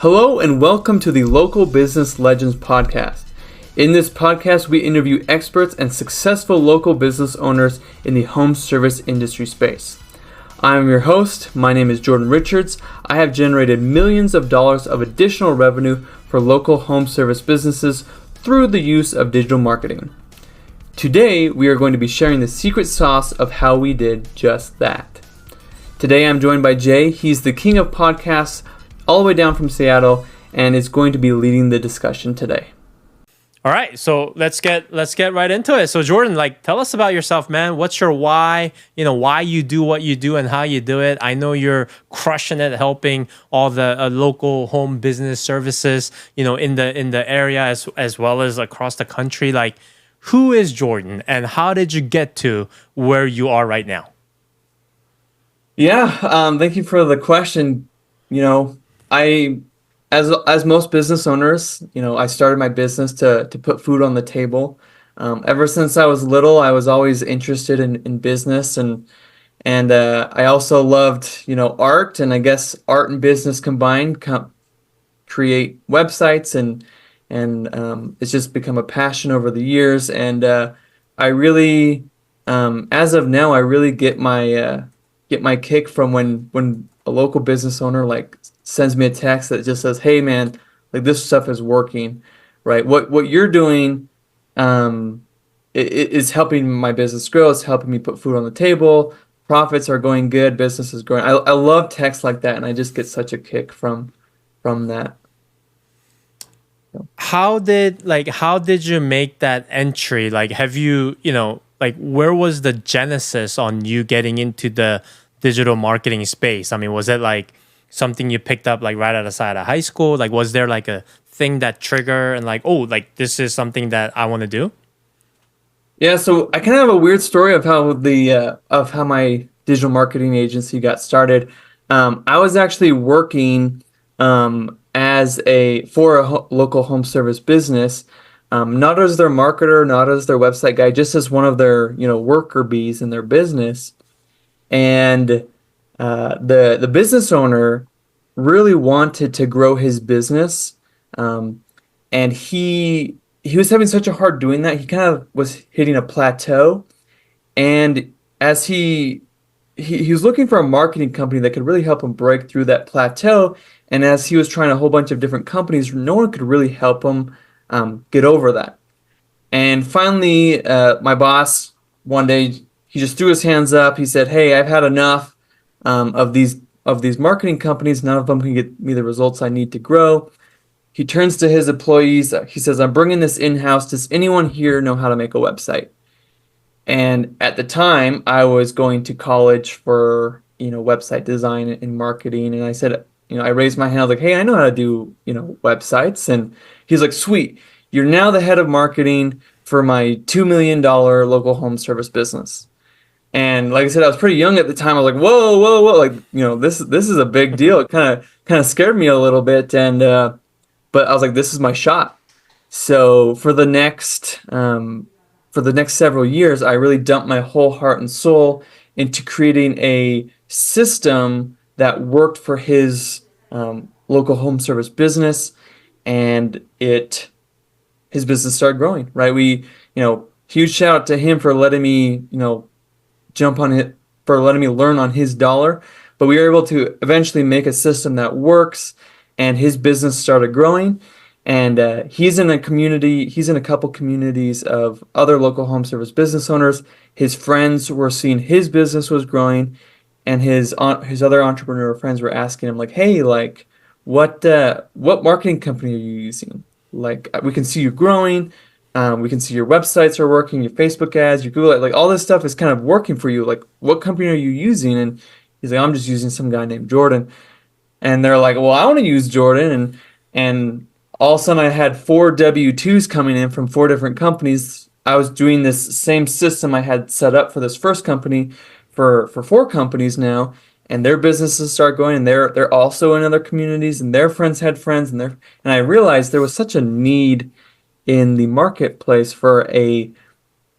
Hello and welcome to the Local Business Legends podcast. In this podcast, we interview experts and successful local business owners in the home service industry space. I am your host. My name is Jordan Richards. I have generated millions of dollars of additional revenue for local home service businesses through the use of digital marketing. Today, we are going to be sharing the secret sauce of how we did just that. Today, I'm joined by Jay. He's the king of podcasts all the way down from Seattle and is going to be leading the discussion today. All right, so let's get right into it. So Jordan, tell us about yourself, man. What's your why? Why you do what you do and how you do it. I know you're crushing it, helping all the local home business services, in the area as well as across the country. Who is Jordan, and how did you get to where you are right now? Yeah, thank you for the question. As most business owners, I started my business to put food on the table. Ever since I was little, I was always interested in business, and I also loved art, and I guess art and business combined create websites, and it's just become a passion over the years. And I really, as of now, I really get my kick from when a local business owner sends me a text that just says, "Hey man, this stuff is working," right? What you're doing is helping my business grow. It's helping me put food on the table. Profits are going good. Business is growing. I love texts like that, and I just get such a kick from that. How did you make that entry? Have you, where was the genesis on you getting into the digital marketing space? I mean, was it something you picked up right out of side of high school? Was there a thing that triggered and this is something that I want to do? Yeah, so I kind of have a weird story of how my digital marketing agency got started. I was actually working for a local home service business, not as their marketer, not as their website guy, just as one of their worker bees in their business. And the business owner really wanted to grow his business, and he was having such a hard doing that. He kind of was hitting a plateau, and as he was looking for a marketing company that could really help him break through that plateau. And as he was trying a whole bunch of different companies, no one could really help him get over that. And finally, my boss one day, he just threw his hands up. He said, "Hey, I've had enough of these marketing companies. None of them can get me the results I need to grow." He turns to his employees. He says, "I'm bringing this in-house. Does anyone here know how to make a website?" And at the time, I was going to college for website design and marketing, and I said, I raised my hand. I was like, "Hey, I know how to do websites." And he's like, "Sweet, you're now the head of marketing for my $2 million local home service business." And like I said, I was pretty young at the time. I was like, whoa, this is a big deal. It kind of scared me a little bit, and but I was like, this is my shot. So for the next several years, I really dumped my whole heart and soul into creating a system that worked for his local home service business, and his business started growing. Right? Huge shout out to him for letting me letting me learn on his dollar. But we were able to eventually make a system that works, and his business started growing. And he's in a couple communities of other local home service business owners. His friends were seeing his business was growing, and his other entrepreneur friends were asking him "Hey, what marketing company are you using? We can see you growing. We can see your websites are working, your Facebook ads, your Google, all this stuff is kind of working for you. What company are you using?" And he's like, "I'm just using some guy named Jordan." And they're like, "Well, I want to use Jordan." And all of a sudden I had 4 W-2s coming in from 4 different companies. I was doing this same system I had set up for this first company for 4 companies now, and their businesses start going, and they're also in other communities, and their friends had friends, and I realized there was such a need in the marketplace for an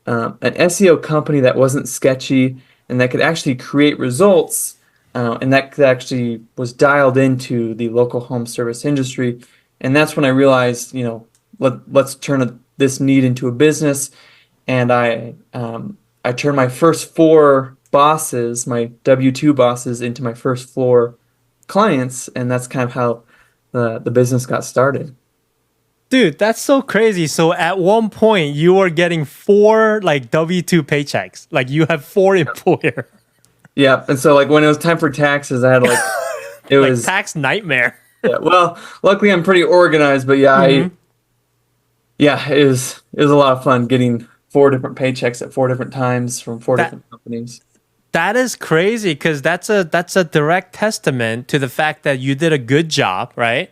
SEO company that wasn't sketchy and that could actually create results and that actually was dialed into the local home service industry. And that's when I realized, let's turn this need into a business. And I turned my first four bosses, my W-2 bosses, into my first four clients, and that's kind of how the business got started. Dude, that's so crazy. So at one point you were getting four like W2 paychecks. Like you have four employer. Yeah, and so like when it was time for taxes, I had like it Like was tax nightmare. yeah. Well, luckily I'm pretty organized, but yeah, I Mhm. yeah, it was a lot of fun getting four different paychecks at four different times from four That different companies. that is crazy because that's a direct testament to the fact that you did a good job, right?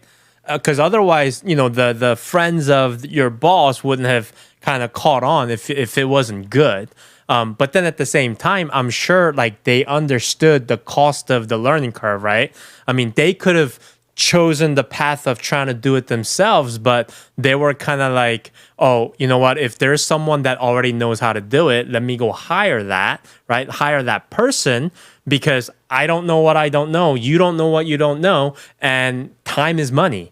Because otherwise, the friends of your boss wouldn't have kind of caught on if it wasn't good. But then at the same time, I'm sure like they understood the cost of the learning curve, right? I mean, they could have chosen the path of trying to do it themselves, but they were kind of like, oh, you know what? If there's someone that already knows how to do it, let me go hire that, right? Hire that person because I don't know what I don't know. You don't know what you don't know. And time is money.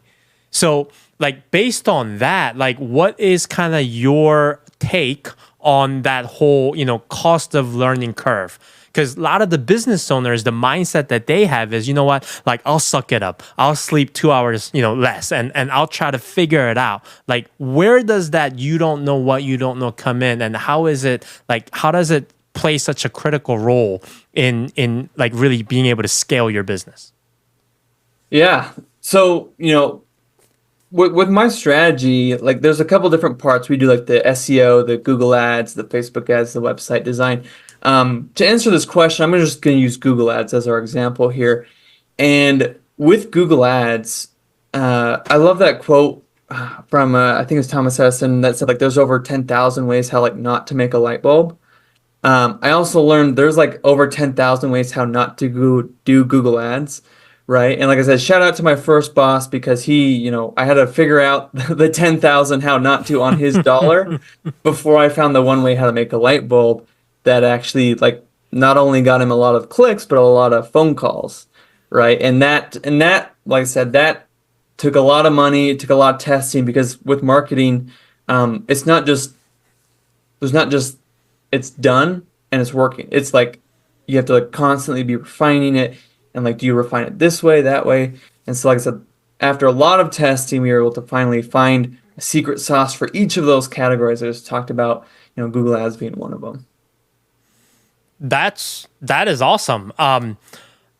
So, like, based on that, like, what is kind of your take on that whole, cost of learning curve? Because a lot of the business owners, the mindset that they have is, you know what, like, I'll suck it up. I'll sleep 2 hours, less, and I'll try to figure it out. Like, where does that you don't know what you don't know come in, and how is it like? How does it play such a critical role in like really being able to scale your business? Yeah. So, with my strategy, like there's a couple different parts. We do like the SEO, the Google ads, the Facebook ads, the website design. To answer this question, I'm just going to use Google ads as our example here. And with Google ads, I love that quote from I think it's Thomas Edison that said like there's over 10,000 ways how like not to make a light bulb. I also learned there's like over 10,000 ways how not to do Google ads, right? And like I said, shout out to my first boss because I had to figure out the 10,000 how not to on his dollar before I found the one way how to make a light bulb that actually like not only got him a lot of clicks, but a lot of phone calls, right? And that, like I said, that took a lot of money. It took a lot of testing because with marketing, it's not just there's not just it's done and it's working. It's like you have to like constantly be refining it and like do you refine it this way, that way? And so like I said, after a lot of testing, we were able to finally find a secret sauce for each of those categories I just talked about, Google Ads being one of them. That is awesome.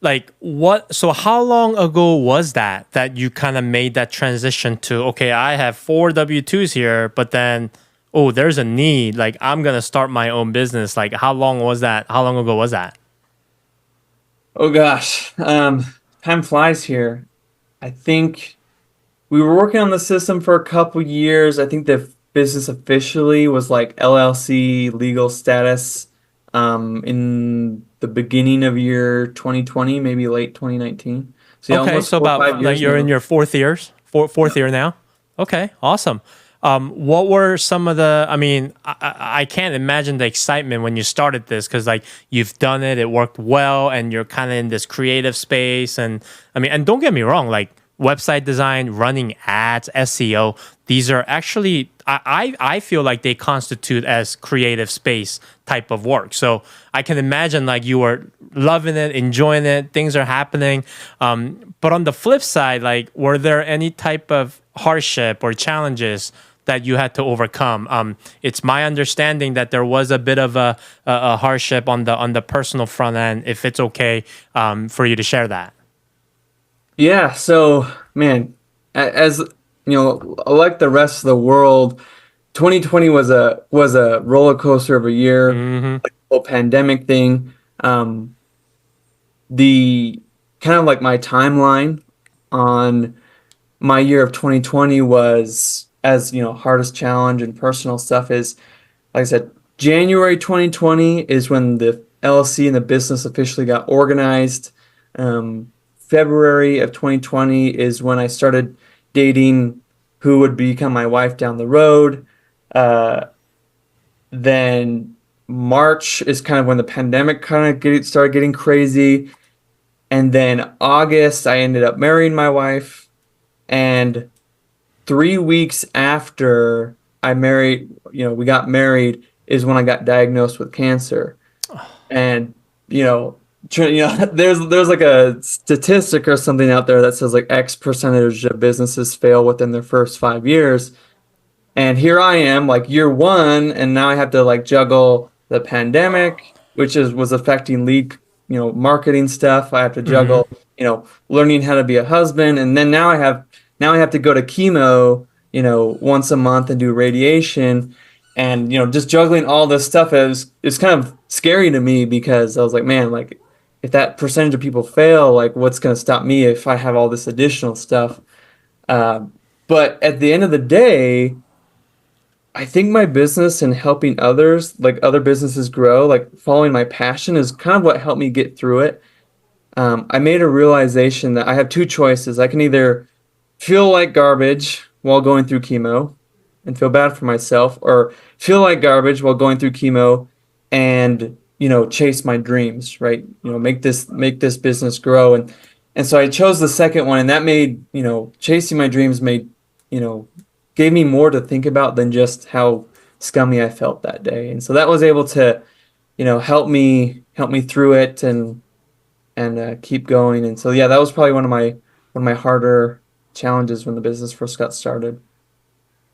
Like what? So how long ago was that you kind of made that transition to okay, I have four W-2s here, but then oh, there's a need. Like I'm gonna start my own business. Like how long was that? How long ago was that? Oh gosh, time flies here. I think we were working on the system for a couple years. I think the business officially was like LLC legal status in the beginning of year 2020, maybe late 2019. So yeah, Okay, almost so four or about five like years you're in now. your fourth year now. Okay, awesome. What were some of the? I mean, I can't imagine the excitement when you started this because like you've done it, it worked well, and you're kind of in this creative space. And I mean, and don't get me wrong, like website design, running ads, SEO, these are actually I feel like they constitute as creative space type of work. So I can imagine like you were loving it, enjoying it, things are happening. But on the flip side, like were there any type of hardship or challenges that you had to overcome? It's my understanding that there was a bit of a hardship on the personal front end. If it's okay for you to share that. Yeah, so man, as like the rest of the world, 2020 was a roller coaster of a year, Hmm. like the whole pandemic thing. The kind of like my timeline on my year of 2020 was as hardest challenge and personal stuff is like I said, January 2020 is when the LLC and the business officially got organized. February of 2020 is when I started dating who would become my wife down the road. Uh, then March is kind of when the pandemic kind of started getting crazy. And then August, I ended up marrying my wife. And 3 weeks after I married, we got married is when I got diagnosed with cancer. And, there's like a statistic or something out there that says like X percentage of businesses fail within their first 5 years. And here I am, like year one, and now I have to like juggle the pandemic, which was affecting lead, marketing stuff. I have to Mm-hmm. juggle, learning how to be a husband, and then now I have to go to chemo, once a month and do radiation, and just juggling all this stuff is kind of scary to me because I was like, man, like if that percentage of people fail, like what's going to stop me if I have all this additional stuff? Uh, but at the end of the day, I think my business and helping others, like other businesses grow, like following my passion is kind of what helped me get through it. I made a realization that I have two choices. I can either feel like garbage while going through chemo and feel bad for myself, or feel like garbage while going through chemo and, chase my dreams, right? Make this business grow. And so I chose the second one, and that made, chasing my dreams you know, gave me more to think about than just how scummy I felt that day. And so that was able to, help me through it and keep going. And so yeah, that was probably one of my harder challenges when the business first got started.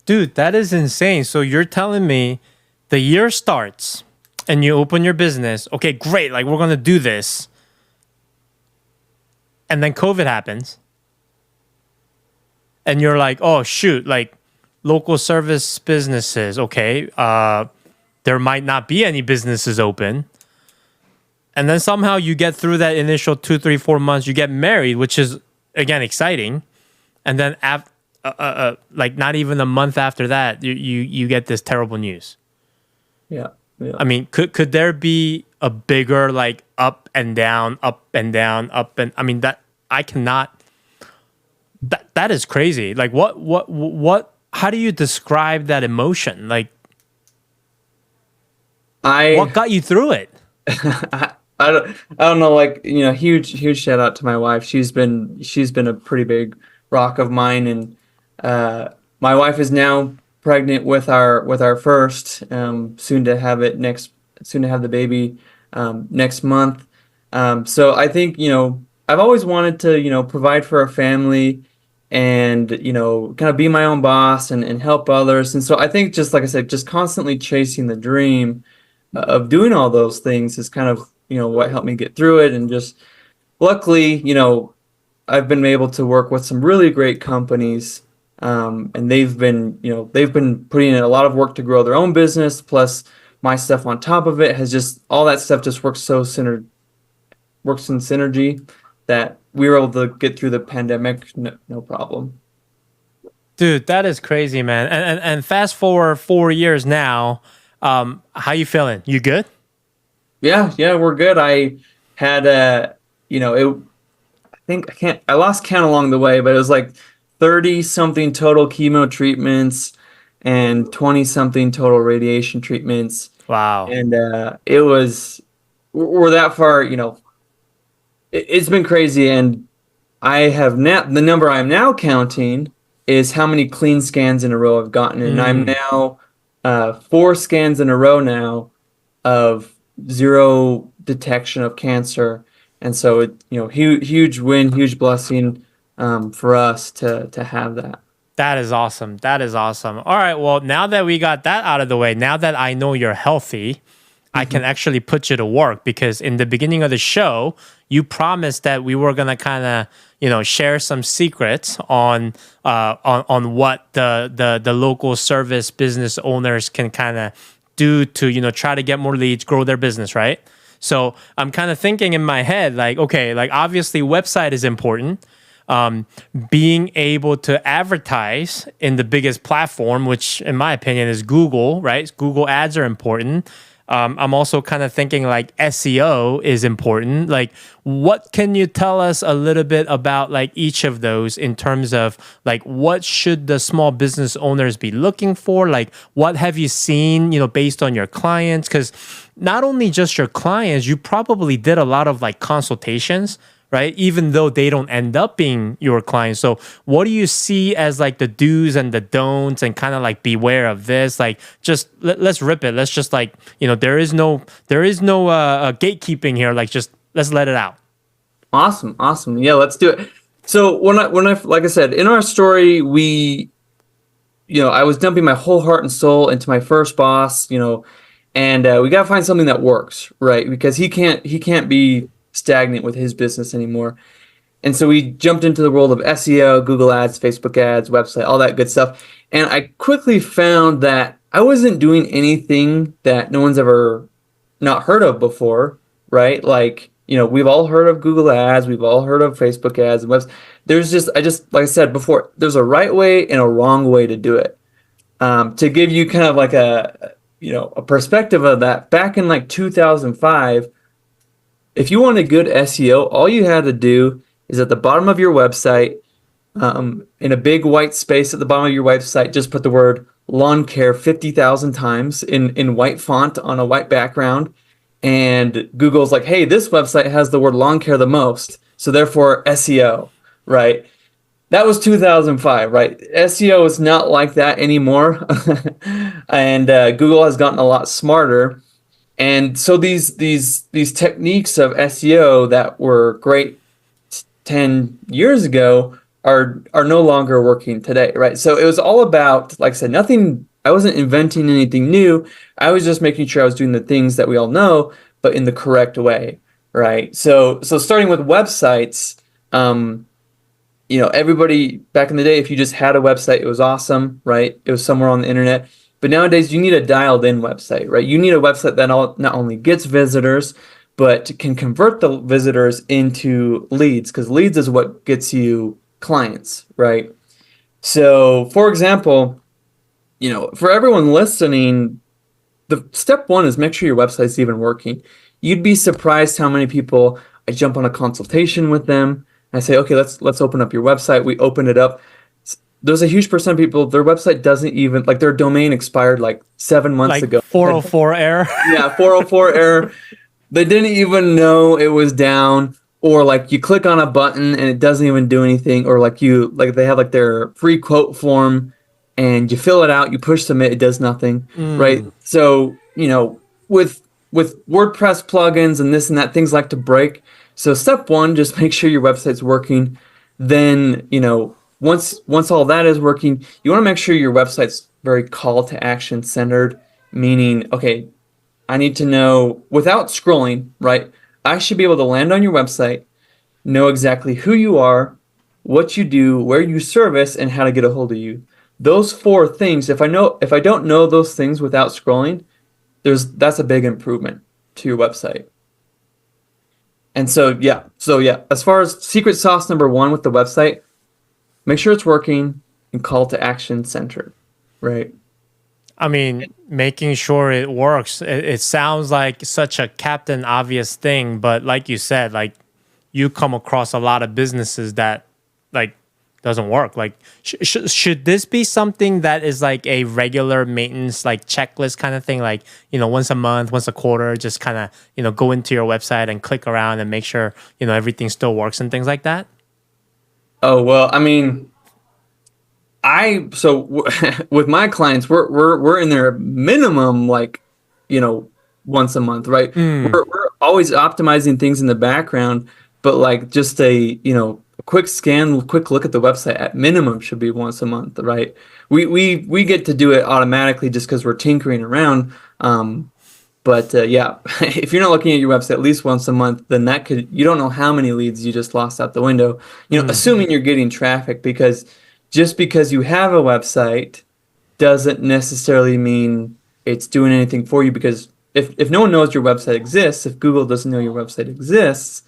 Dude, that is insane. So you're telling me the year starts and you open your business. Okay, great. Like we're going to do this. And then COVID happens. And you're like, "Oh shoot, like local service businesses, okay. There might not be any businesses open." And then somehow you get through that initial 2, 3, 4 months, you get married, which is again exciting. And then like not even a month after that, you get this terrible news. Yeah. Yeah. I mean, could there be a bigger like up and down, up and down, up and I mean that I cannot. That is crazy. Like what? How do you describe that emotion? Like what I got you through it? I don't know, like, huge shout out to my wife. She's been a pretty big rock of mine, and uh my wife is now pregnant with our first, soon to have the baby next month. So I think, I've always wanted to, provide for a family and, kind of be my own boss and help others. And so I think, just like I said, just constantly chasing the dream of doing all those things is kind of, what helped me get through it. And just luckily, I've been able to work with some really great companies, and they've been putting in a lot of work to grow their own business. Plus, my stuff on top of it has just all that stuff just works in synergy that we were able to get through the pandemic, no problem. Dude, that is crazy, man. And fast forward 4 years now. How you feeling? You good? Yeah, yeah, we're good. I had it. I think I lost count along the way, but it was like 30 something total chemo treatments and 20 something total radiation treatments. Wow. And it was, we're that far, it's been crazy. And I have now, the number I'm now counting is how many clean scans in a row I've gotten. And I'm Mm. now 4 scans in a row now of zero detection of cancer. And so huge win, huge blessing for us to have that. That is awesome. That is awesome. All right. Well, now that we got that out of the way, now that I know you're healthy, I can actually put you to work because in the beginning of the show, you promised that we were gonna kind of, share some secrets on what the local service business owners can kind of do to, try to get more leads, grow their business, right? So I'm kind of thinking in my head, like, okay, like obviously website is important. Being able to advertise in the biggest platform, which in my opinion is Google, right? Google ads are important. I'm also kind of thinking like SEO is important. Like, what can you tell us a little bit about like each of those in terms of like what should the small business owners be looking for? Like, what have you seen, based on your clients? Because not only just your clients, you probably did a lot of like consultations right? Even though they don't end up being your clients. So what do you see as like the do's and the don'ts, and kind of like beware of this? Like, just let's rip it. Let's just like, there is no gatekeeping here. Like, just let's let it out. Awesome. Yeah, let's do it. So when I like I said in our story, I was dumping my whole heart and soul into my first boss, and we got to find something that works, right? Because he can't be stagnant with his business anymore. And so we jumped into the world of SEO, Google Ads, Facebook ads, website, all that good stuff. And I quickly found that I wasn't doing anything that no one's ever not heard of before, right? Like, we've all heard of Google Ads, we've all heard of Facebook ads and webs. Like I said before, there's a right way and a wrong way to do it. To give you kind of like a perspective of that, back in like 2005, if you wanted good SEO, all you had to do is at the bottom of your website, in a big white space at the bottom of your website, just put the word lawn care 50,000 times in white font on a white background. And Google's like, hey, this website has the word lawn care the most, so therefore SEO, right? That was 2005, right? SEO is not like that anymore. And Google has gotten a lot smarter. And so these techniques of SEO that were great 10 years ago are no longer working today, right? So it was all about, like I said, I wasn't inventing anything new. I was just making sure I was doing the things that we all know, but in the correct way, right? So starting with websites, everybody back in the day, if you just had a website, it was awesome, right? It was somewhere on the internet. But nowadays, you need a dialed-in website, right? You need a website that not only gets visitors, but can convert the visitors into leads, because leads is what gets you clients, right? So, for example, for everyone listening, the step one is make sure your website's even working. You'd be surprised how many people, I jump on a consultation with them. I say, okay, let's open up your website. We open it up. There's a huge percent of people, their website doesn't even, like, their domain expired like 7 months ago. 404 error. Yeah, 404 error. They didn't even know it was down. Or like you click on a button and it doesn't even do anything. Or like they have like their free quote form and you fill it out, you push submit, it does nothing, right? So, with WordPress plugins and this and that, things like to break. So step one, just make sure your website's working. Then, once all that is working, you want to make sure your website's very call to action centered, meaning, okay, I need to know, without scrolling, right? I should be able to land on your website, know exactly who you are, what you do, where you service, and how to get a hold of you. Those 4 things, if I don't know those things without scrolling, that's a big improvement to your website. And so yeah, as far as secret sauce number 1 with the website, make sure it's working and call to action centered, right? I mean, making sure it works. It sounds like such a Captain Obvious thing, but like you said, like, you come across a lot of businesses that like doesn't work. Like, should this be something that is like a regular maintenance, like checklist kind of thing? Like, once a month, once a quarter, just kind of, go into your website and click around and make sure, everything still works and things like that? Oh, well, I mean, with my clients, we're in there minimum, like, once a month, right? We're always optimizing things in the background, but like just a quick scan, quick look at the website at minimum should be once a month, right? We get to do it automatically just because we're tinkering around. But yeah, if you're not looking at your website at least once a month, then you don't know how many leads you just lost out the window. Assuming you're getting traffic, because just because you have a website doesn't necessarily mean it's doing anything for you, because if no one knows your website exists, if Google doesn't know your website exists,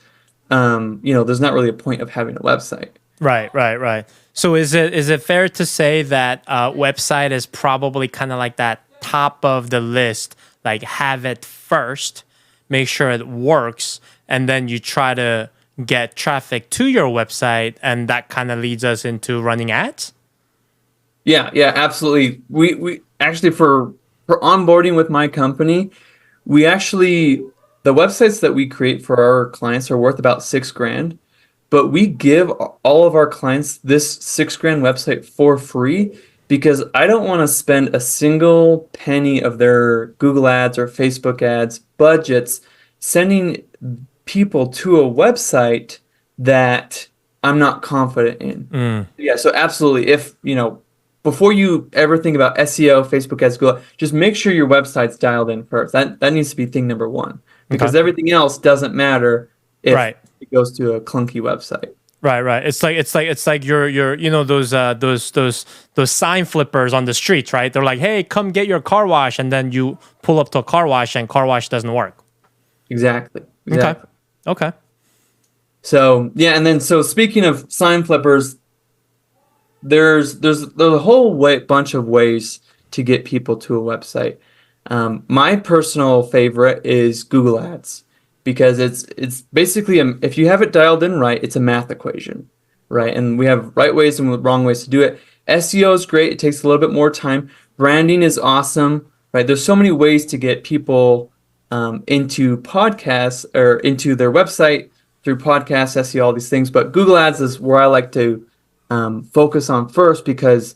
there's not really a point of having a website. Right. So is it fair to say that website is probably kind of like that top of the list, like have it first, make sure it works, and then you try to get traffic to your website, and that kind of leads us into running ads? Yeah, absolutely. We actually, for onboarding with my company, the websites that we create for our clients are worth about $6,000. but we give all of our clients this 6 grand website for free because I don't want to spend a single penny of their Google ads or Facebook ads budgets sending people to a website that I'm not confident in. Yeah, so absolutely. If, before you ever think about SEO, Facebook ads, Google, just make sure your website's dialed in first. That needs to be thing number one because Okay. everything else doesn't matter if Right. it goes to a clunky website. Right. It's like you're those sign flippers on the streets, right? They're like, hey, come get your car wash, and then you pull up to a car wash and car wash doesn't work. Exactly. Okay. Exactly. Okay. So yeah, and then so speaking of sign flippers, there's a whole bunch of ways to get people to a website. My personal favorite is Google Ads because it's basically if you have it dialed in right, it's a math equation, right? And we have right ways and wrong ways to do it. SEO is great; it takes a little bit more time. Branding is awesome, right? There's so many ways to get people into podcasts or into their website through podcasts, SEO, all these things. But Google Ads is where I like to focus on first because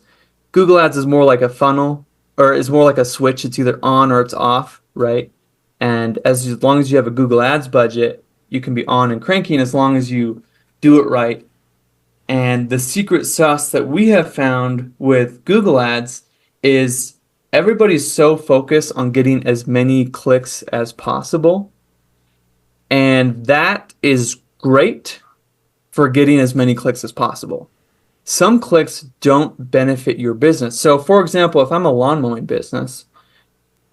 Google Ads is more like a funnel or is more like a switch. It's either on or it's off, right? And as long as you have a Google Ads budget, you can be on and cranking as long as you do it right. And the secret sauce that we have found with Google Ads is everybody's so focused on getting as many clicks as possible. And that is great for getting as many clicks as possible. Some clicks don't benefit your business. So, for example, if I'm a lawn mowing business,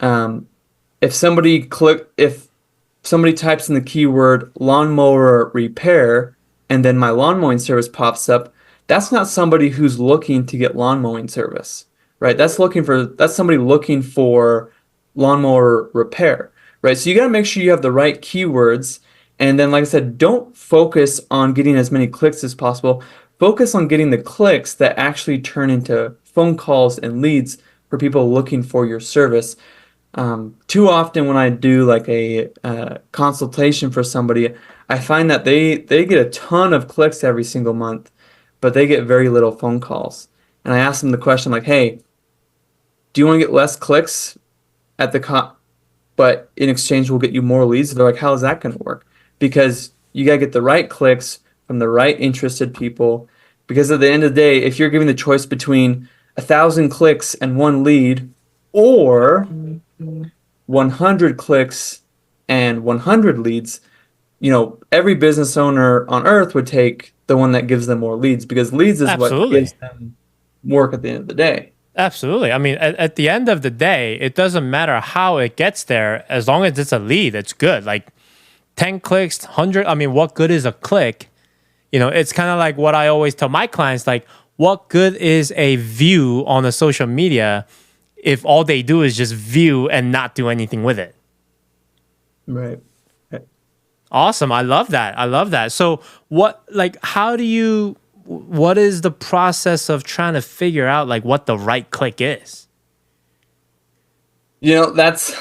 if somebody types in the keyword lawnmower repair and then my lawn mowing service pops up, that's not somebody who's looking to get lawn mowing service, right? That's somebody looking for lawnmower repair, right? So you got to make sure you have the right keywords. And then, like I said, don't focus on getting as many clicks as possible. Focus on getting the clicks that actually turn into phone calls and leads for people looking for your service. Too often when I do like a consultation for somebody, I find that they get a ton of clicks every single month, but they get very little phone calls. And I ask them the question like, hey, do you want to get less clicks at the but in exchange we'll get you more leads? They're like, how is that going to work? Because you got to get the right clicks from the right interested people. Because at the end of the day, if you're giving the choice between 1,000 clicks and one lead or 100 clicks and 100 leads, every business owner on earth would take the one that gives them more leads because leads is Absolutely. what gives them work at the end of the day. Absolutely. I mean, at the end of the day, it doesn't matter how it gets there. As long as it's a lead, it's good. Like 10 clicks, 100. I mean, what good is a click? It's kind of like what I always tell my clients, like, what good is a view on a social media if all they do is just view and not do anything with it? Right. Awesome. I love that. So what is the process of trying to figure out like what the right click is? That's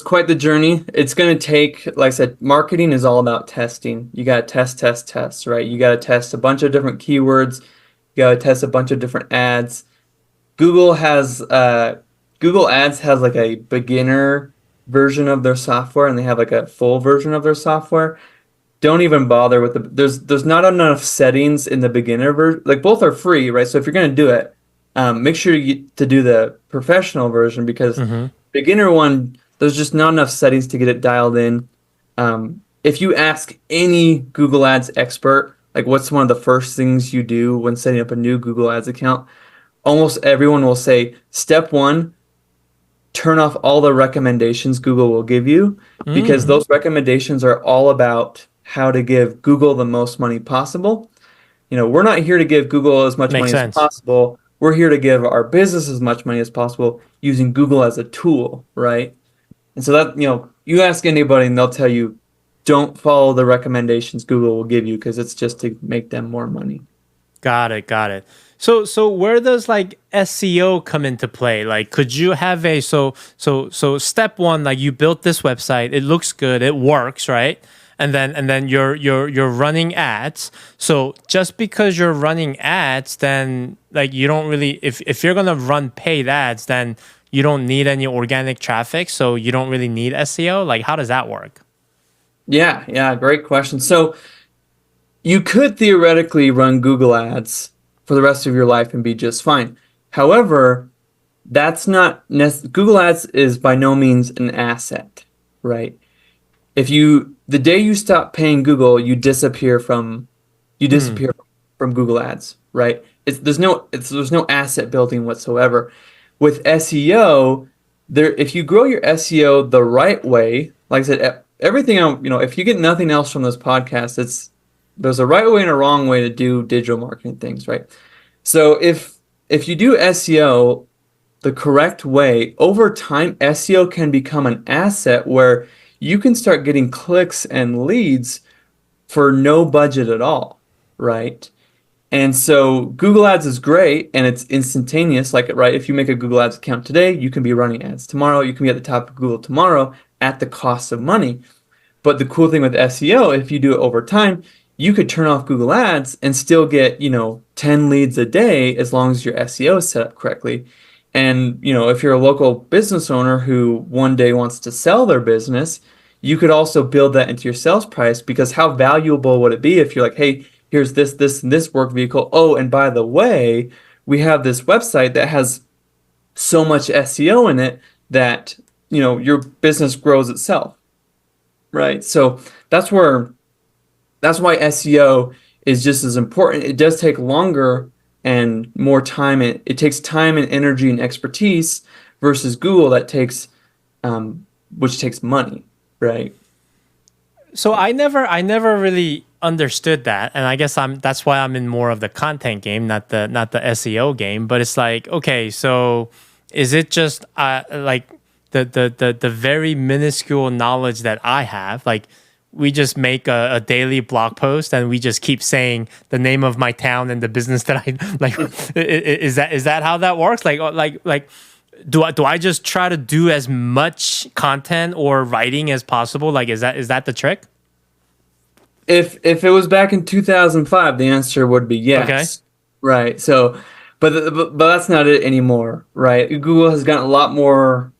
quite the journey. It's going to take, like I said, marketing is all about testing. You got to test, right? You got to test a bunch of different keywords. You got to test a bunch of different ads. Google Ads has like a beginner version of their software and they have like a full version of their software. Don't even bother with there's not enough settings in the beginner version. Like both are free, right? So if you're going to do it, make sure to do the professional version because beginner one, there's just not enough settings to get it dialed in. If you ask any Google Ads expert, like what's one of the first things you do when setting up a new Google Ads account, almost everyone will say, step one, turn off all the recommendations Google will give you because those recommendations are all about how to give Google the most money possible. We're not here to give Google as much money as possible. We're here to give our business as much money as possible using Google as a tool, right? And so that, you ask anybody and they'll tell you, don't follow the recommendations Google will give you because it's just to make them more money. Got it. So where does like SEO come into play? Like, could you have so step one, like you built this website, it looks good, it works, right? and then you're running ads. So just because you're running ads, then like you don't really, if you're gonna run paid ads, then you don't need any organic traffic, so you don't really need SEO. Like, how does that work? Yeah, great question. So you could theoretically run Google Ads for the rest of your life and be just fine. However, that's not Google Ads is by no means an asset, right? If you the day you stop paying Google, you disappear from Google Ads, right? There's no asset building whatsoever. With SEO, if you grow your SEO the right way, like I said, everything if you get nothing else from this podcast, there's a right way and a wrong way to do digital marketing things, right? So if you do SEO the correct way, over time, SEO can become an asset where you can start getting clicks and leads for no budget at all, right? And so Google Ads is great and it's instantaneous. Like, right, if you make a Google Ads account today, you can be running ads tomorrow. You can be at the top of Google tomorrow at the cost of money. But the cool thing with SEO, if you do it over time, you could turn off Google Ads and still get, 10 leads a day as long as your SEO is set up correctly. And, if you're a local business owner who one day wants to sell their business, you could also build that into your sales price, because how valuable would it be if you're like, hey, here's this, and this work vehicle. Oh, and by the way, we have this website that has so much SEO in it that, your business grows itself, right? So that's why SEO is just as important. It does take longer and more time. It takes time and energy and expertise versus Google which takes money, right? So I never really understood that, and I guess that's why I'm in more of the content game, not the SEO game. But it's like, okay, so is it just like the very minuscule knowledge that I have? Like, we just make a daily blog post and we just keep saying the name of my town and the business that I like. Is that how that works? Like. Do I just try to do as much content or writing as possible? Like, is that the trick? If it was back in 2005, the answer would be yes. Okay. Right. So, but that's not it anymore, right? Google has gotten a lot more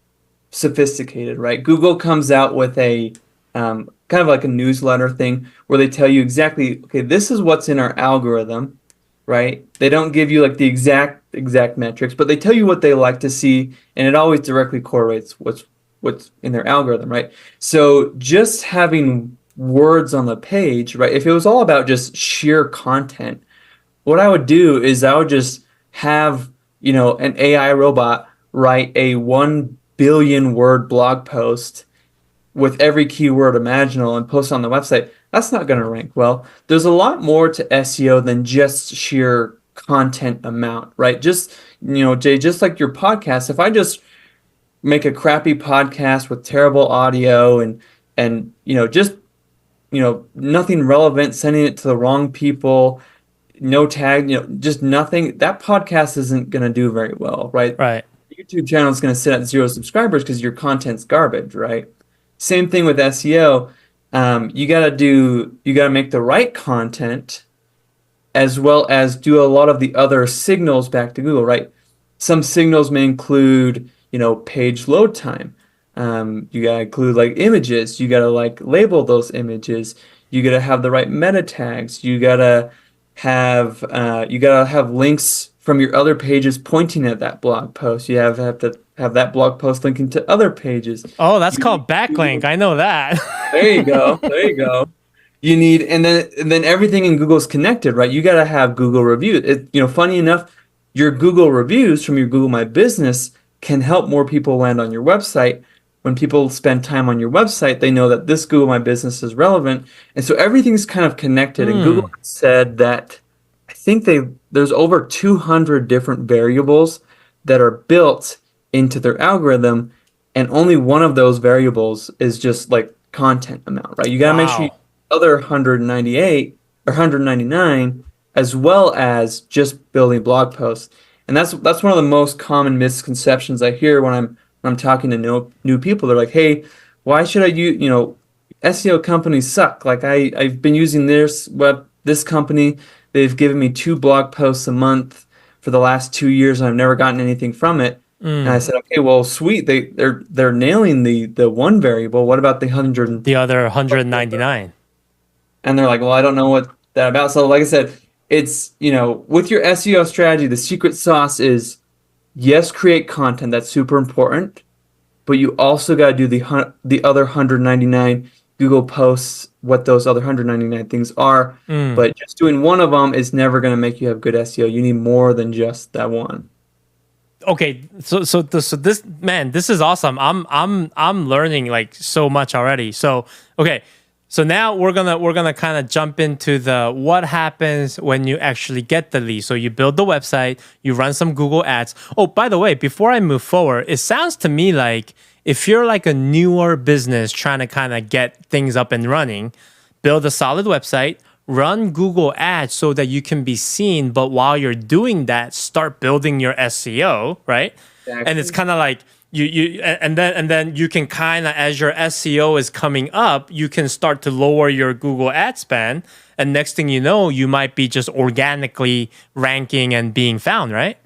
sophisticated, right? Google comes out with a kind of like a newsletter thing where they tell you exactly, okay, this is what's in our algorithm, right? They don't give you like the exact metrics, but they tell you what they like to see, and it always directly correlates what's in their algorithm, right? So just having words on the page, right? If it was all about just sheer content, what I would do is I would just have, an AI robot write a 1 billion word blog post with every keyword imaginable and post on the website. That's not going to rank well. There's a lot more to SEO than just sheer content amount, right? Just, Jay, just like your podcast, if I just make a crappy podcast with terrible audio and just, nothing relevant, sending it to the wrong people, no tag, just nothing, that podcast isn't going to do very well, right? Right. YouTube channel is going to sit at 0 subscribers because your content's garbage, right? Same thing with SEO. You gotta make the right content, as well as do a lot of the other signals back to Google, right? Some signals may include, page load time. You gotta include like images. You gotta like label those images. You gotta have the right meta tags. You gotta have links from your other pages pointing at that blog post. You have to have that blog post linking to other pages. Oh, that's called backlink. I know that. There you go. You need, and then everything in Google's connected, right? You got to have Google reviews. Funny enough, your Google reviews from your Google My Business can help more people land on your website. When people spend time on your website, they know that this Google My Business is relevant, and so everything's kind of connected. And Google said that I think there's over 200 different variables that are built into their algorithm, and only one of those variables is just like content amount, right? You got to make sure you other 198 or 199 as well as just building blog posts. And that's one of the most common misconceptions I hear when I'm talking to new people. They're like, "Hey, why should I use, SEO companies suck. Like I've been using this company. They've given me 2 blog posts a month for the last 2 years, and I've never gotten anything from it. And I said, okay, well, sweet. They're nailing the one variable. What about the 100? The other 199. And they're like, well, I don't know what that about. So like I said, it's, with your SEO strategy, the secret sauce is, yes, create content. That's super important. But you also got to do the other 199 Google posts, what those other 199 things are. But just doing one of them is never going to make you have good SEO. You need more than just that one. Okay, so this, man, this is awesome. I'm learning like so much already. So okay, so now we're gonna kind of jump into the what happens when you actually get the lead. So you build the website, you run some Google ads. Oh, by the way, before I move forward, it sounds to me like if you're like a newer business trying to kind of get things up and running, build a solid website, run Google ads so that you can be seen. But while you're doing that, start building your SEO, right? Exactly. And it's kind of like and then you can kind of, as your SEO is coming up, you can start to lower your Google ad spend. And next thing you know, you might be just organically ranking and being found, right?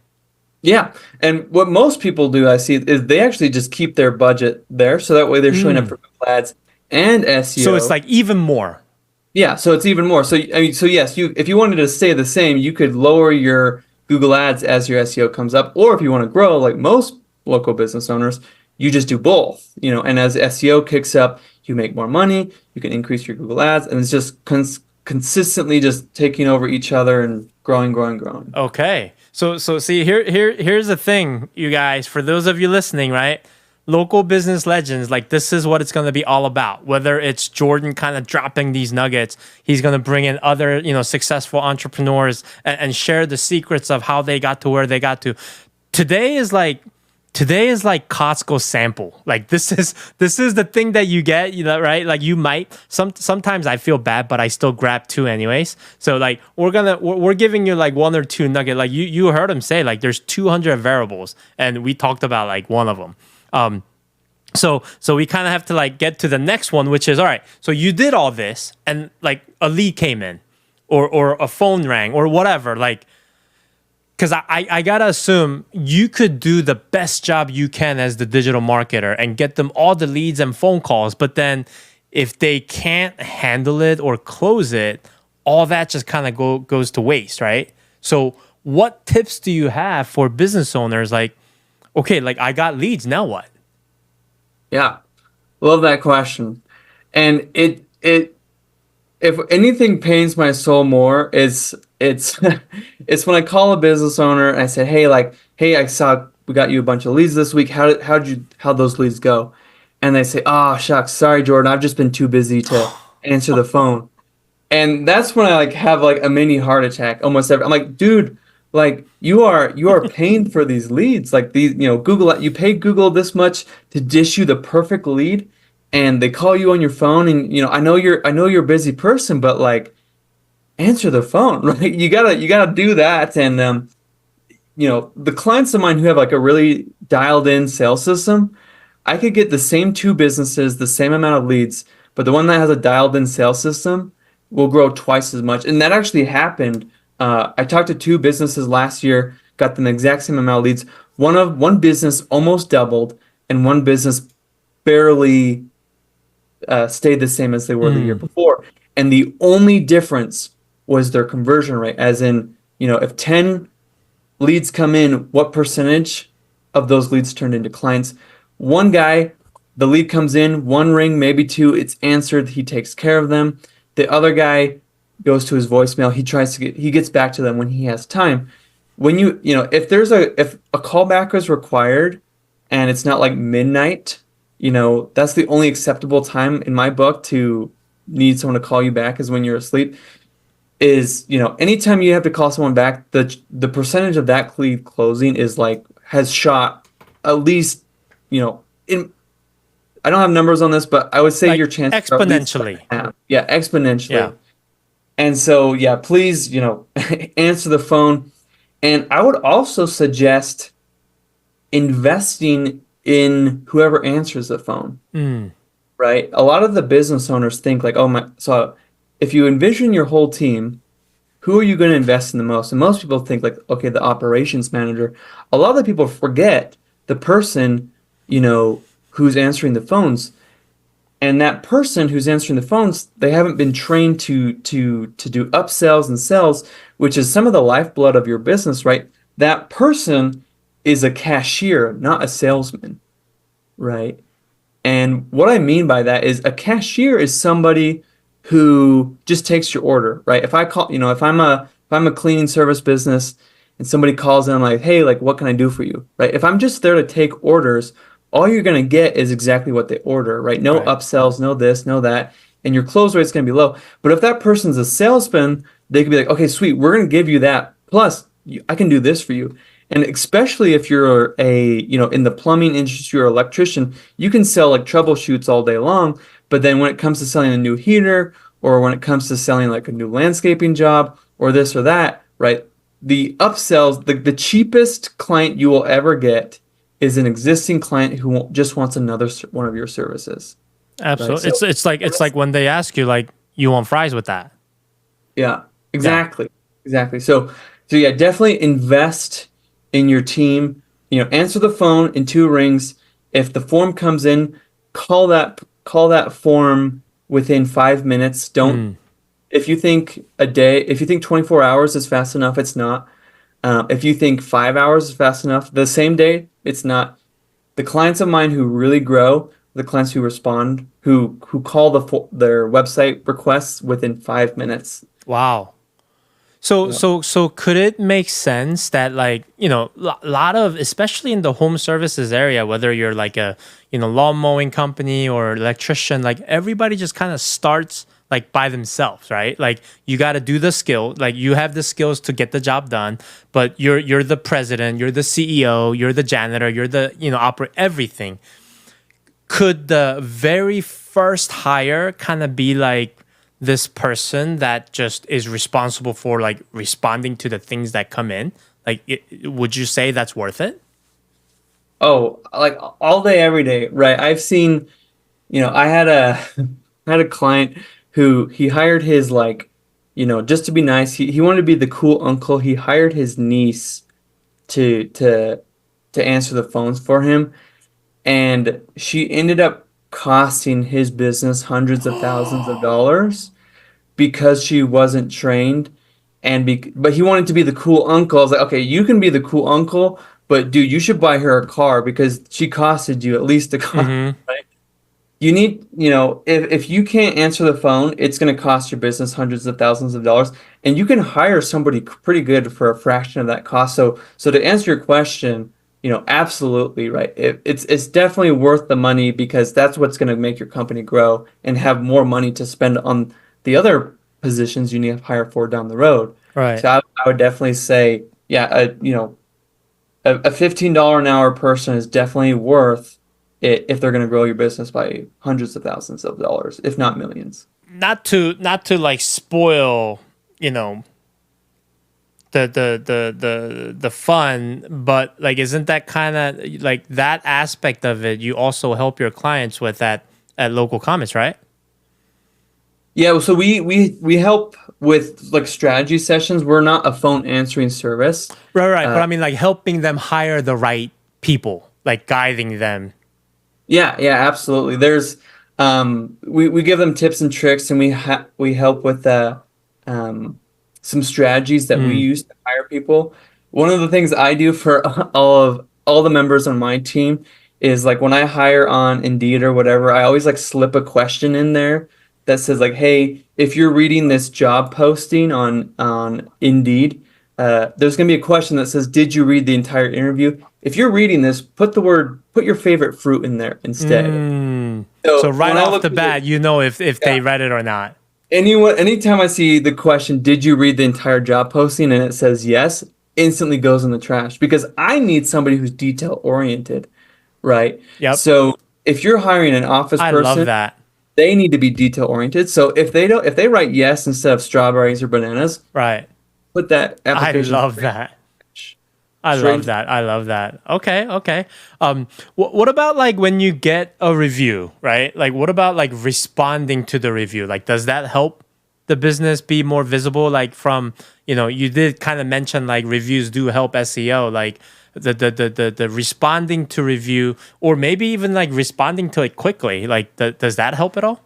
Yeah, and what most people do, I see, is they actually just keep their budget there, so that way they're showing up for Google Ads and SEO. So it's like even more. Yeah, so it's even more. So I mean, so yes, if you wanted to stay the same, you could lower your Google Ads as your SEO comes up, or if you want to grow, like most local business owners, you just do both. And as SEO kicks up, you make more money, you can increase your Google Ads, and it's just consistently just taking over each other and growing. Okay. So see, here's the thing, you guys, for those of you listening, right? Local business legends, like this is what it's going to be all about. Whether it's Jordan kind of dropping these nuggets, he's going to bring in other, successful entrepreneurs and share the secrets of how they got to where they got to. Today is like Costco sample. Like this is the thing that you get, right? Like you might sometimes I feel bad, but I still grab 2 anyways. So like we're giving you like 1 or 2 nugget. Like you heard him say like there's 200 variables, and we talked about like one of them. So we kind of have to like get to the next one, which is, all right, so you did all this and like a lead came in or a phone rang or whatever, like, because I gotta assume you could do the best job you can as the digital marketer and get them all the leads and phone calls. But then if they can't handle it or close it, all that just kind of goes to waste, right? So what tips do you have for business owners? Like, okay, like I got leads, now what? Yeah, love that question. And it if anything pains my soul more, it's it's when I call a business owner and I say, hey, I saw we got you a bunch of leads this week. How'd those leads go? And they say, oh shucks, sorry Jordan, I've just been too busy to answer the phone. And that's when I like have like a mini heart attack almost every. I'm like, dude, like you are paying for these leads. Like these, Google, you paid Google this much to dish you the perfect lead, and they call you on your phone, and I know you're a busy person, but like answer the phone, right? You gotta do that. And the clients of mine who have like a really dialed in sales system, I could get the same 2 businesses, the same amount of leads, but the one that has a dialed in sales system will grow twice as much. And that actually happened. I talked to 2 businesses last year, got them the exact same amount of leads. One business almost doubled, and one business barely stayed the same as they were the year before. And the only difference was their conversion rate, as in, if 10 leads come in, what percentage of those leads turned into clients? One guy, the lead comes in, 1 ring, maybe 2, it's answered, he takes care of them. The other guy goes to his voicemail, he gets back to them when he has time. When if a callback is required and it's not like midnight, that's the only acceptable time in my book to need someone to call you back, is when you're asleep. Is anytime you have to call someone back, the percentage of that lead closing is like has shot at least I don't have numbers on this, but I would say like your chance exponentially. Exponentially. Yeah. And so please answer the phone. And I would also suggest investing in whoever answers the phone. right? A lot of the business owners think like, oh my, so if you envision your whole team, who are you going to invest in the most? And most people think like, okay, the operations manager. A lot of the people forget the person, who's answering the phones. And that person who's answering the phones, they haven't been trained to do upsells and sales, which is some of the lifeblood of your business, right? That person is a cashier, not a salesman, right? And what I mean by that is a cashier is somebody who just takes your order, right? If I call, if I'm a cleaning service business and somebody calls in, I'm like, hey, like, what can I do for you, right? If I'm just there to take orders, all you're gonna get is exactly what they order, right? No Right. upsells, no this, no that, and your close rate's gonna be low. But if that person's a salesman, they could be like, okay, sweet, we're gonna give you that. Plus, I can do this for you. And especially if you're in the plumbing industry or electrician, you can sell like troubleshoots all day long. But then when it comes to selling a new heater, or when it comes to selling like a new landscaping job or this or that, right? The upsells, the cheapest client you will ever get is an existing client who just wants another one of your services, right? Absolutely. So It's like when they ask you like, you want fries with that? yeah, Yeah. exactly. So yeah, definitely invest in your team. Answer the phone in two rings. If the form comes in, call that form within 5 minutes. Don't Mm. If you think 24 hours is fast enough, it's not. If you think 5 hours is fast enough, the same day, it's not. The clients of mine who really grow, the clients who respond, who call their website requests within 5 minutes. Wow. So Yeah. so could it make sense that like, lot of, especially in the home services area, whether you're like a, lawn mowing company or electrician, like everybody just kind of starts like by themselves, right? Like you got to do the skill, like you have the skills to get the job done, but you're the president, you're the CEO, you're the janitor, you're the, operate everything. Could the very first hire kind of be like this person that just is responsible for like responding to the things that come in? Like, would you say that's worth it? Oh, like all day, every day, right? I've seen, I had a I had a client who he hired his like, just to be nice. He wanted to be the cool uncle. He hired his niece to to to answer the phones for him, and she ended up costing his business hundreds of thousands of dollars because she wasn't trained. But he wanted to be the cool uncle. I was like, okay, you can be the cool uncle, but dude, you should buy her a car because she costed you at least a car, Mm-hmm. right? You need, if you can't answer the phone, it's going to cost your business hundreds of thousands of dollars, and you can hire somebody pretty good for a fraction of that cost. So to answer your question, absolutely right. It's definitely worth the money because that's what's going to make your company grow and have more money to spend on the other positions you need to hire for down the road. Right. So I would definitely say, yeah, a $15 an hour person is definitely worth it if they're going to grow your business by hundreds of thousands of dollars, if not millions. Not to like spoil, you know, the fun, but like isn't that kind of like that aspect of it you also help your clients with at local comments, right? Yeah, so we help with like strategy sessions. We're not a phone answering service. Right, but Uh, I mean like helping them hire the right people, like guiding them. yeah, absolutely. We give them tips and tricks, and we help with um, some strategies that we Mm. use to hire people. One of the things I do for all the members on my team is like when I hire on Indeed or whatever, I always like slip a question in there that says like, "Hey, if you're reading this job posting on Indeed, there's gonna be a question that says, 'Did you read the entire interview?' If you're reading this, put your favorite fruit in there instead." Mm. So So right when I off look the at the, bat, you know if yeah, they read it or not. anytime I see the question, "Did you read the entire job posting?" and it says yes, instantly goes in the trash because I need somebody who's detail oriented, right? Yep. So if you're hiring an office I love person, that. they need to be detail oriented. So if they write yes instead of strawberries or bananas, Right. put that I application love that. I Straight love into that. I love that. Okay, okay. What about like when you get a review, right? Like, what about like responding to the review? Like, does that help the business be more visible? Like, from you did kind of mention like reviews do help SEO. Like, the responding to review, or maybe even like responding to it quickly. Like, does that help at all?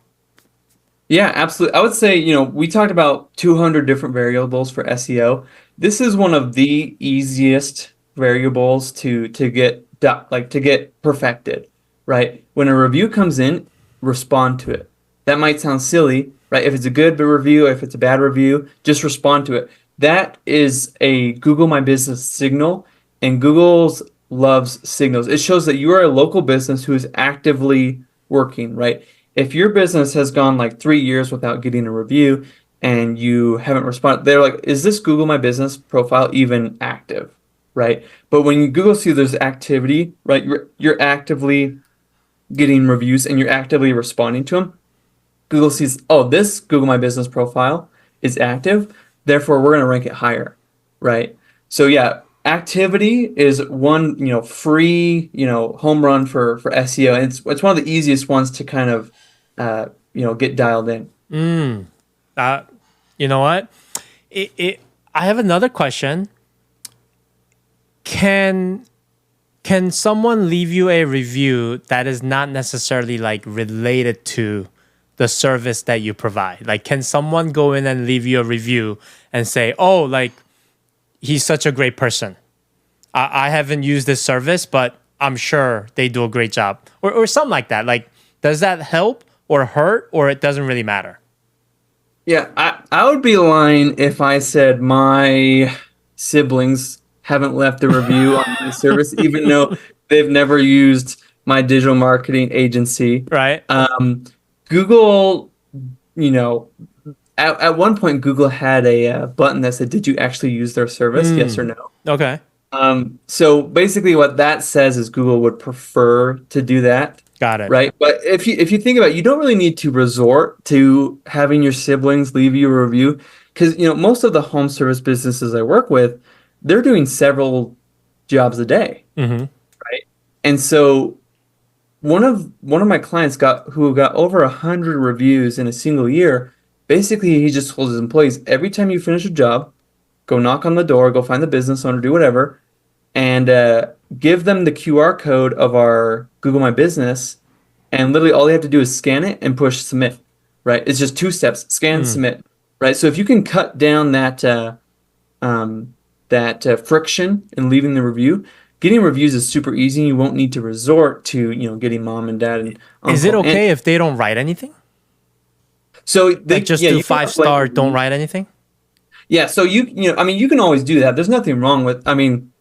Yeah, absolutely. I would say, we talked about 200 different variables for SEO. This is one of the easiest variables to get to get perfected, right? When a review comes in, respond to it. That might sound silly, right? If it's a good review, if it's a bad review, just respond to it. That is a Google My Business signal, and Google's loves signals. It shows that you are a local business who is actively working, right? If your business has gone like 3 years without getting a review and you haven't responded, they're like, is this Google My Business profile even active? Right. But when Google sees there's activity, right, you're actively getting reviews and you're actively responding to them. Google sees, oh, this Google My Business profile is active, therefore we're going to rank it higher, right? So yeah, activity is one, free, home run for SEO. And it's one of the easiest ones to kind of, get dialed in. Uh, you know what? It I have another question. Can can someone leave you a review that is not necessarily like related to the service that you provide? Like, can someone go in and leave you a review and say, "Oh, like he's such a great person. I haven't used this service, but I'm sure they do a great job," or something like that? Like, does that help or hurt, or it doesn't really matter? Yeah, I would be lying if I said my siblings haven't left a review on my service, even though they've never used my digital marketing agency. Right? Google, you know, at one point, Google had a button that said, "Did you actually use their service? Yes or no?" Okay. So basically, what that says is Google would prefer to do that, Got it. right? But if you think about it, you don't really need to resort to having your siblings leave you a review because most of the home service businesses I work with, they're doing several jobs a day, right? And so one of my clients who got over 100 reviews in a single year. Basically, he just told his employees every time you finish a job, go knock on the door, go find the business owner, do whatever, and give them the QR code of our Google My Business, and literally all they have to do is scan it and push submit, right? It's just 2 steps: scan, submit, right? So if you can cut down that friction in leaving the review, getting reviews is super easy. You won't need to resort to getting mom and dad and Is it uncle. And okay if they don't write anything? so Like, just yeah, do you can five have blank star, don't reviews. write anything? Yeah, so I mean, you can always do that. There's nothing wrong with. I mean,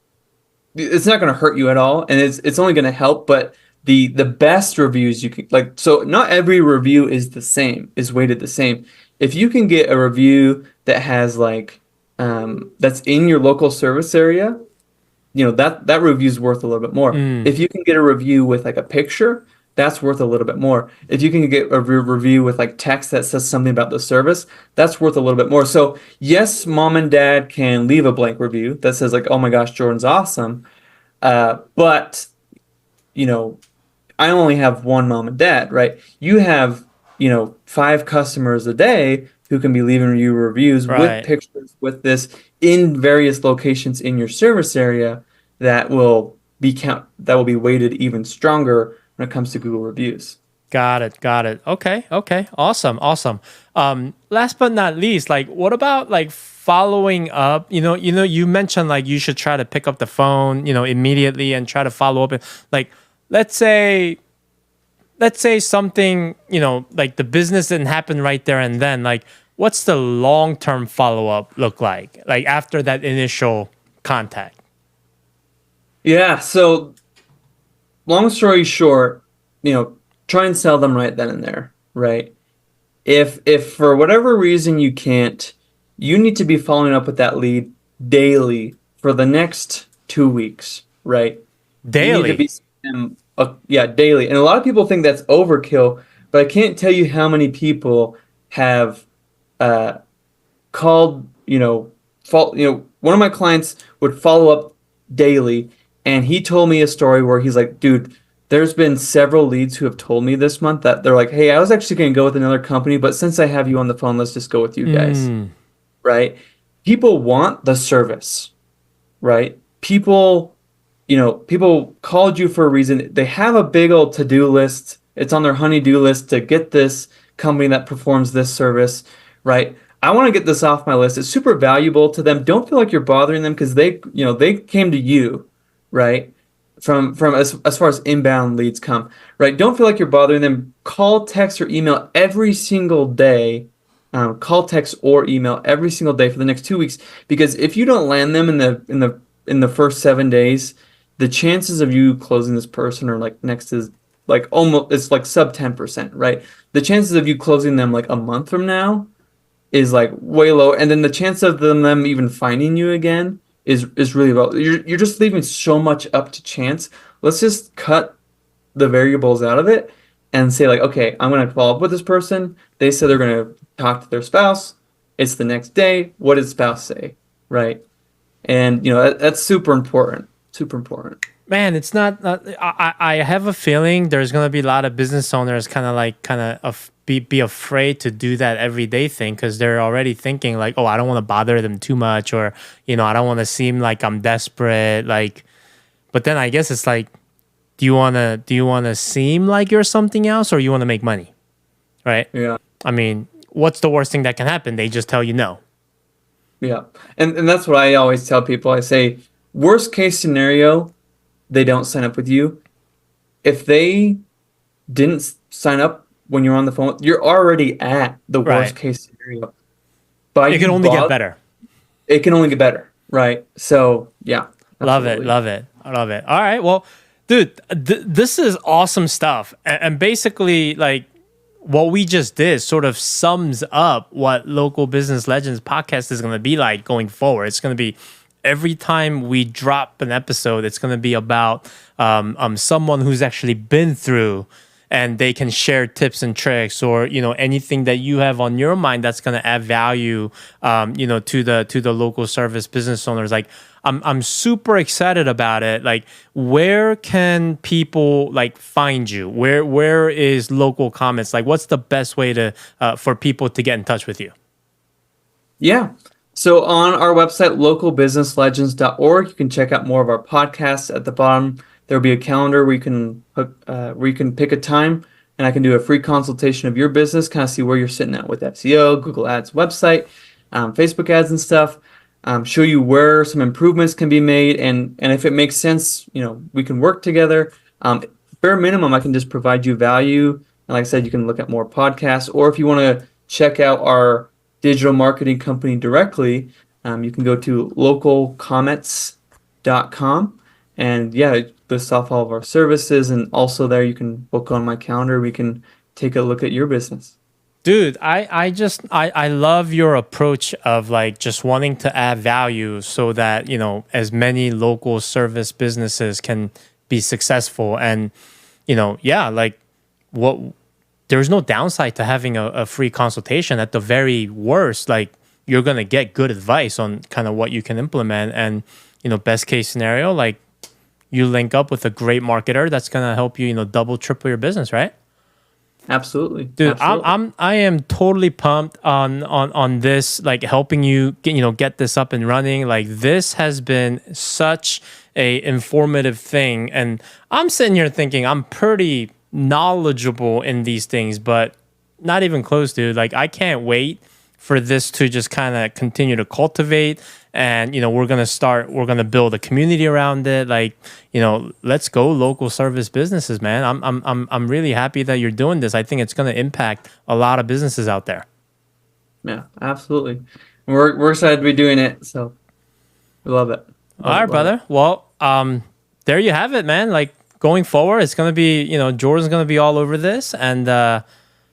it's not going to hurt you at all, and it's only going to help. But the best reviews you can so not every review is weighted the same. If you can get a review that has that's in your local service area, that review is worth a little bit more. If you can get a review with like a picture, that's worth a little bit more. If you can get a review with like text that says something about the service, that's worth a little bit more. So yes, mom and dad can leave a blank review that says like, "Oh my gosh, Jordan's awesome," but you know, I only have one mom and dad, right? You have 5 customers a day who can be leaving you reviews with Right. pictures with this in various locations in your service area that will be weighted even stronger when it comes to Google reviews. Got it. Got it. Okay. Okay. Awesome. Awesome. Last but not least, like, what about like following up? You mentioned like you should try to pick up the phone, immediately and try to follow up. Like, let's say, let's say something, like the business didn't happen right there and then. Like, what's the long term follow up look like? Like after that initial contact. Yeah, so long story short, try and sell them right then and there, right? If for whatever reason you can't, you need to be following up with that lead daily for the next 2 weeks, right? You need to Daily. be yeah, daily. And a lot of people think that's overkill, but I can't tell you how many people have uh, called, one of my clients would follow up daily. And he told me a story where he's like, dude, there's been several leads who have told me this month that they're like, hey, I was actually going to go with another company, but since I have you on the phone, let's just go with you guys. Mm, Right? People want the service, right? People called you for a reason. They have a big old to-do list. It's on their honey-do list to get this company that performs this service, right? I want to get this off my list. It's super valuable to them. Don't feel like you're bothering them because they came to you, right? From as far as inbound leads come, right? Don't feel like you're bothering them. Call, text, or email every single day. Call, text, or email every single day for the next 2 weeks. Because if you don't land them in the first 7 days, the chances of you closing this person are like next to like almost it's like sub 10%, right? The chances of you closing them like a month from now is like way low, and then the chance of them even finding you again is really low. You're just leaving so much up to chance. Let's just cut the variables out of it and say like, okay, I'm gonna follow up with this person. They said they're gonna talk to their spouse. It's the next day. What did spouse say, right? And that's super important. Super important. man, it's not I have a feeling there's gonna be a lot of business owners be afraid to do that everyday thing because they're already thinking like, oh, I don't want to bother them too much, or I don't want to seem like I'm desperate. Like, but then I guess it's like, do you wanna seem like you're something else, or you want to make money, right? Yeah. I mean, what's the worst thing that can happen? They just tell you no. Yeah. And that's what I always tell people. I say, worst case scenario, they don't sign up with you. If they didn't sign up when you're on the phone, you're already at the worst Right. case scenario. But It can only get better. It can only get better, right? So yeah, Love it, absolutely. love it, I love it. All right, well, dude, this is awesome stuff, and basically, like, what we just did sort of sums up what Local Business Legends podcast is going to be like going forward. It's going to be every time we drop an episode, it's going to be about someone who's actually been through, and they can share tips and tricks, or anything that you have on your mind that's going to add value to the local service business owners. Like, I'm super excited about it. Like, where can people like find you? Where is Local Comments? Like, what's the best way to for people to get in touch with you? Yeah. So on our website, localbusinesslegends.org, you can check out more of our podcasts. At the bottom, there'll be a calendar where you can pick a time, and I can do a free consultation of your business, kind of see where you're sitting at with SEO, Google Ads, website, Facebook ads and stuff. Show you where some improvements can be made, and if it makes sense, we can work together. Bare minimum, I can just provide you value. And like I said, you can look at more podcasts, or if you want to check out our digital marketing company directly, you can go to localcommets.com, and yeah, it lists off all of our services, and also there you can book on my calendar. We can take a look at your business. Dude, I love your approach of like just wanting to add value so that, as many local service businesses can be successful. And, yeah, like what there's no downside to having a free consultation. At the very worst, like, you're going to get good advice on kind of what you can implement. And, best case scenario, like, you link up with a great marketer that's going to help you, double, triple your business, right? Absolutely. Dude, Absolutely. I am totally pumped on this, like, helping you get this up and running. Like, this has been such a informative thing, and I'm sitting here thinking I'm pretty knowledgeable in these things, but not even close, dude. Like, I can't wait for this to just kind of continue to cultivate, and we're gonna build a community around it. Like, let's go local service businesses, man. I'm really happy that you're doing this. I think it's gonna impact a lot of businesses out there. Yeah, absolutely. We're excited to be doing it, so we love it. All Love right, it, love it. brother. Well, there you have it, man. Like, going forward, it's gonna be, Jordan's gonna be all over this, and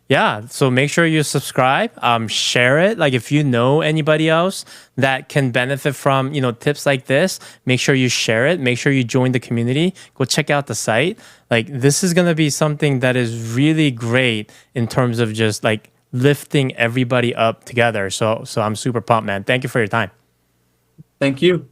yeah, so make sure you subscribe, share it. Like, if you know anybody else that can benefit from, tips like this, make sure you share it. Make sure you join the community. Go check out the site. Like, this is gonna be something that is really great in terms of just like lifting everybody up together. So I'm super pumped, man. Thank you for your time. Thank you.